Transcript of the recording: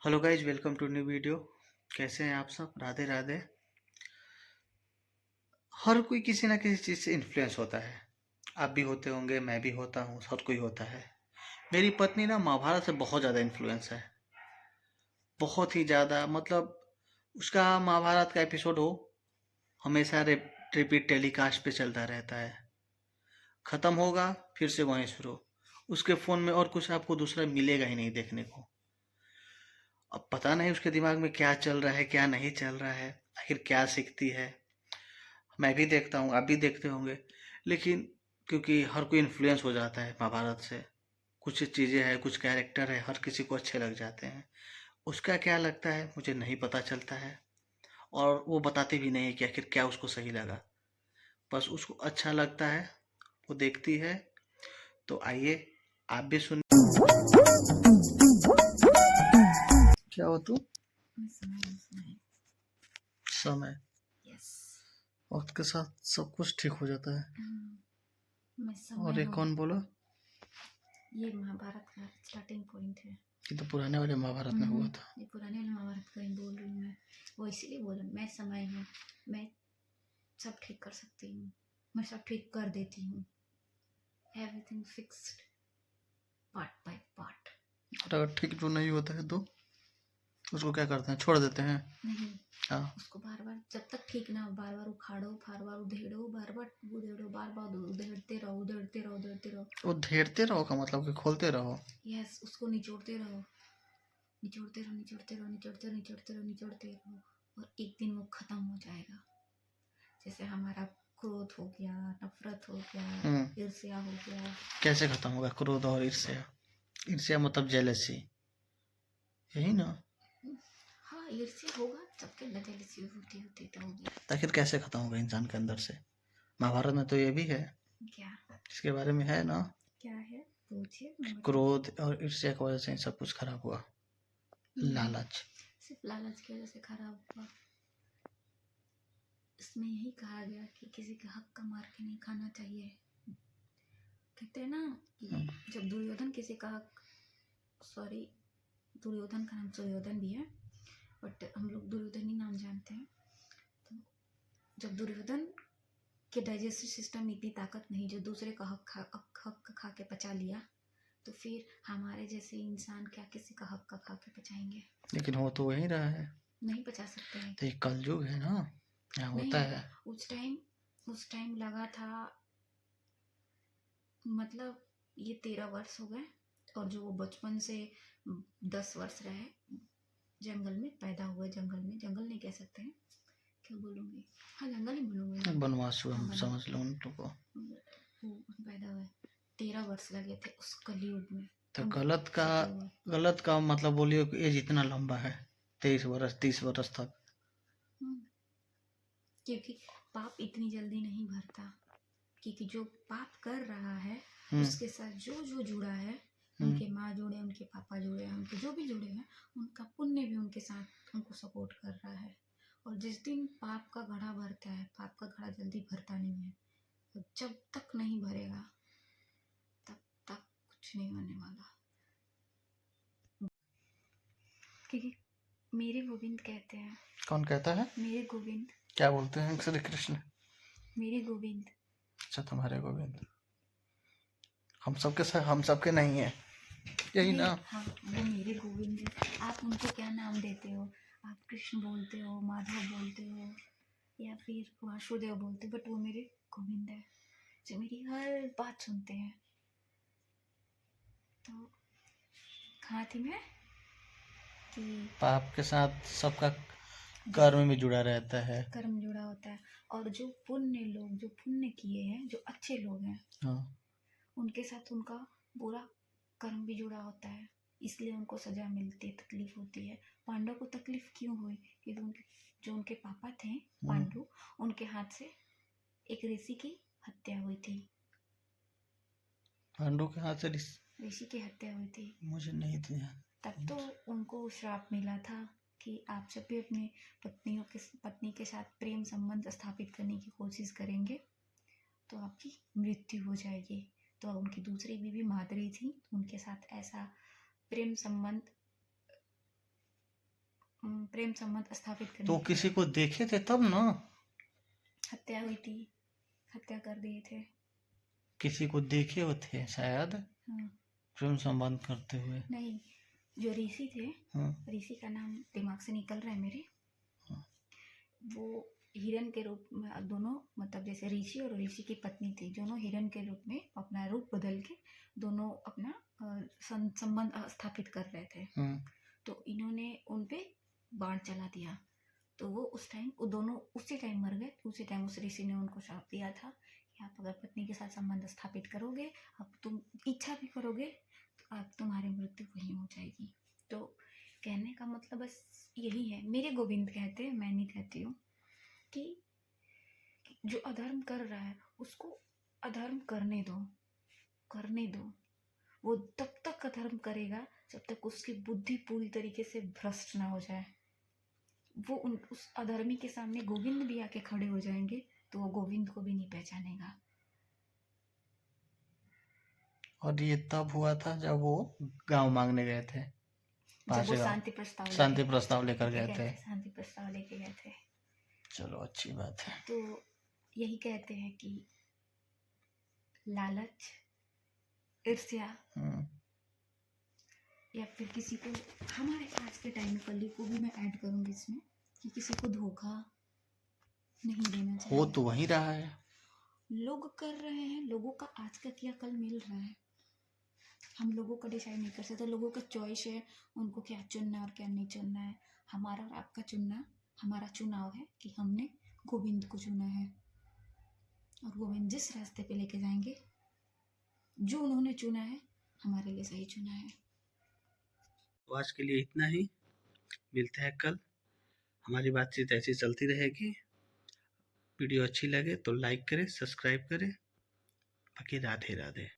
Hello guys, welcome to new video. कैसे हैं आप सब? राधे राधे। हर कोई किसी ना किसी चीज़ से इन्फ्लुएंस होता है। आप भी होते होंगे, मैं भी होता हूँ, हर कोई होता है। मेरी पत्नी ना महाभारत से बहुत ज़्यादा इन्फ्लुएंस है। बहुत ही ज़्यादा, मतलब उसका महाभारत का एपिसोड हो, हमेशा रिपीट टेलीकास्ट पे चलता रहता है। ख़त्म होगा, फिर से वहीं शुरू। उसके फ़ोन में और कुछ आपको दूसरा मिलेगा ही नहीं देखने को। अब पता नहीं उसके दिमाग में क्या चल रहा है, क्या नहीं चल रहा है, आखिर क्या सीखती है। मैं भी देखता हूँ, आप भी देखते होंगे। लेकिन क्योंकि हर कोई इन्फ्लुएंस हो जाता है महाभारत से। कुछ चीज़ें हैं, कुछ कैरेक्टर है, हर किसी को अच्छे लग जाते हैं। उसका क्या लगता है मुझे नहीं पता चलता है। और वो बताते भी नहीं है कि आखिर क्या उसको सही लगा। बस उसको अच्छा लगता है, वो देखती है। तो आइए, आप भी सुन। क्या हो तू? समय। यस। वक्त के साथ सब कुछ ठीक हो जाता है। मैं और समय ये हूँ। कौन बोला? ये महाभारत का स्टार्टिंग पॉइंट है। ये तो पुराने वाले महाभारत में हुआ था। ये पुराने वाले महाभारत का ही बोल रही हूँ मैं। वो इसीलिए बोला मैं समय हूँ। मैं सब ठीक कर सकती हूँ। मैं सब ठीक कर देती हूँ। Everything fixed, part by part. और अगर ठीक जो नहीं होता है तो उसको क्या करते हैं? छोड़ देते हैं। नहीं, हाँ। उसको बार बार जब तक ठीक ना हो, बार बार उखाड़ो, बार बार उधेड़ो, बार बार उधेड़ो, बार बार उधेड़ते रहो, उधेड़ते रहो, उधेड़ते रहो। वो घेरते रहो का मतलब कि खोलते रहो। यस, उसको निचोड़ते रहो, निचोड़ते रहो, निचोड़ते रहो, निचोड़ते रहो, निचोड़ते रहो, निचोड़ते रहो। और एक दिन वो खत्म हो जाएगा। जैसे हमारा क्रोध हो गया, नफरत हो गया, ईर्ष्या हो गया। कैसे खत्म होगा क्रोध और ईर्ष्या? ईर्ष्या मतलब जेलसी, यही ना? हाँ, ईर्ष्या होगा, सबके अंदर जेलसी होती होती तो होगी। आखिर कैसे खत्म होगा इंसान के अंदर से? महाभारत में तो ये भी है। क्या? इसके बारे में है ना? क्या है? पूछिए। क्रोध और ईर्ष्या की वजह से सब कुछ खराब हुआ। लालच। सिर्फ लालच की वजह से खराब हुआ। इसमें यही कहा गया कि किसी के हक का मार के नहीं खाना चाहिए। कहते हैं ना कि जब दुर्योधन किसी का हक, सॉरी, दुर्योधन का नाम सुयोधन भी है, बट हम लोग दुर्योधन ही नाम जानते हैं। तो जब दुर्योधन के डाइजेस्टिव सिस्टम में इतनी ताकत नहीं जो दूसरे का हक खा के पचा लिया, तो फिर हमारे जैसे इंसान क्या किसी का हक खा के पचाएंगे? लेकिन हो तो वही रहा है। नहीं पचा सकते हैं। तो ये कलयुग है ना, यहाँ होता नहीं, है। उस टाइम लगा था, मतलब ये 13 वर्ष हो गए। और जो वो बचपन से 10 वर्ष रहे जंगल में, पैदा हुए जंगल में, जंगल नहीं कह सकते हैं, क्या बोलूँगी, हाँ जंगल ही बोलूँगी। बनवास हुआ, हाँ, हम समझ लो उन लोगों को। वो पैदा हुए 13 वर्ष लगे थे उस कलयुग में। तो हम गलत का मतलब बोलिए कि एज इतना लंबा है, 23 वर्ष 30 वर्ष तक। क्योंकि पाप इतनी जल्दी नहीं भरता। क्योंकि जो पाप कर रहा है उसके साथ जो जो जुड़ा है, उनके माँ जुड़े, उनके पापा जुड़े, उनके जो भी जुड़े हैं, उनका पुण्य भी उनके साथ उनको सपोर्ट कर रहा है। और जिस दिन पाप का घड़ा भरता है, पाप का घड़ा जल्दी भरता नहीं है। तो जब तक नहीं भरेगा तब तक कुछ नहीं होने वाला। क्योंकि मेरे गोविंद कहते हैं। कौन कहता है? मेरे गोविंद। क्या बोलते हैं? श्री कृष्ण। मेरे गोविंद। अच्छा, तुम्हारे गोविंद। हम सबके नहीं है, यही ना? हाँ, वो मेरे गोविंद है। आप उनको क्या नाम देते हो? आप कृष्ण बोलते हो, माधव बोलते हो, या फिर वासुदेव बोलते हो, बट वो मेरे गोविंद है जो मेरी हर बात सुनते हैं। तो कहाँ थी मैं कि पाप के साथ सबका कर्म भी जुड़ा रहता है। कर्म जुड़ा होता है। और जो पुण्य लोग, जो पुण्य किए हैं, जो अच्छे लोग हैं, हाँ। उनके साथ उनका बुरा कर्म भी जुड़ा होता है, इसलिए उनको सजा मिलती है, तकलीफ होती है। पांडव को तकलीफ क्यों हुई? क्योंकि जो उनके पापा थे पांडु, उनके हाथ से एक ऋषि की हत्या हुई थी। पांडु के हाथ से ऋषि की हत्या हुई थी। मुझे नहीं दिया। तब तो उनको श्राप मिला था कि आप जब भी अपने पत्नी के साथ प्रेम संबंध स्थापित करने की कोशिश करेंगे तो आपकी मृत्यु हो जाएगी। तो उनकी दूसरी बीवी माद्री थी, उनके साथ ऐसा प्रेम संबंध प्रेम संबंध स्थापित करने तो के किसी लिए को देखे थे तब ना, हत्या हुई थी, हत्या कर दिए थे। किसी को देखे हो थे शायद हाँ, प्रेम संबंध करते हुए। नहीं, जो ऋषि थे, हाँ, ऋषि का नाम दिमाग से निकल रहा है मेरे, वो हिरण के रूप में दोनों, मतलब जैसे ऋषि और ऋषि की पत्नी थी, दोनों हिरण के रूप में अपना रूप बदल के दोनों अपना संबंध स्थापित कर रहे थे। हाँ, तो इन्होंने उन पे बाण चला दिया, तो वो उस टाइम वो दोनों उसी टाइम मर गए। उसी टाइम उस ऋषि ने उनको श्राप दिया था कि आप अगर पत्नी के साथ संबंध स्थापित करोगे, अब तुम इच्छा भी करोगे तो आप तुम्हारी मृत्यु वहीं हो जाएगी। तो कहने का मतलब बस यही है, मेरे गोविंद कहते हैं, मैं नहीं कहती हूँ, कि जो अधर्म कर रहा है उसको अधर्म करने दो, करने दो। वो तब तक अधर्म करेगा जब तक उसकी बुद्धि पूरी तरीके से भ्रष्ट ना हो जाए। वो उस अधर्मी के सामने गोविंद भी आके खड़े हो जाएंगे तो वो गोविंद को भी नहीं पहचानेगा। और ये तब हुआ था जब वो गांव मांगने गए थे, जब वो पांचवे गांव शांति प्रस्ताव लेकर गए थे। शांति प्रस्ताव लेके गए थे। चलो अच्छी बात है। तो यही कहते हैं कि लालच, ईर्ष्या, या फिर किसी को, हमारे आज के टाइम में कली को भी मैं ऐड करूंगी इसमें, कि किसी को धोखा नहीं देना चाहिए। हो तो वही रहा है, लोग कर रहे हैं, लोगों का आज का किया कल मिल रहा है। हम लोगों का डिसाइड नहीं कर सकते, लोगों का चॉइस है उनको क्या चुनना है और क्या नहीं चुनना है। हमारा और आपका चुनना, हमारा चुनाव है कि हमने गोविंद को चुना है, और गोविंद जिस रास्ते पे लेके जाएंगे, जो उन्होंने चुना है, हमारे लिए सही चुना है। तो आज के लिए इतना ही, मिलते हैं कल। हमारी बातचीत ऐसी चलती रहेगी। वीडियो अच्छी लगे तो लाइक करें, सब्सक्राइब करें। बाकी राधे राधे।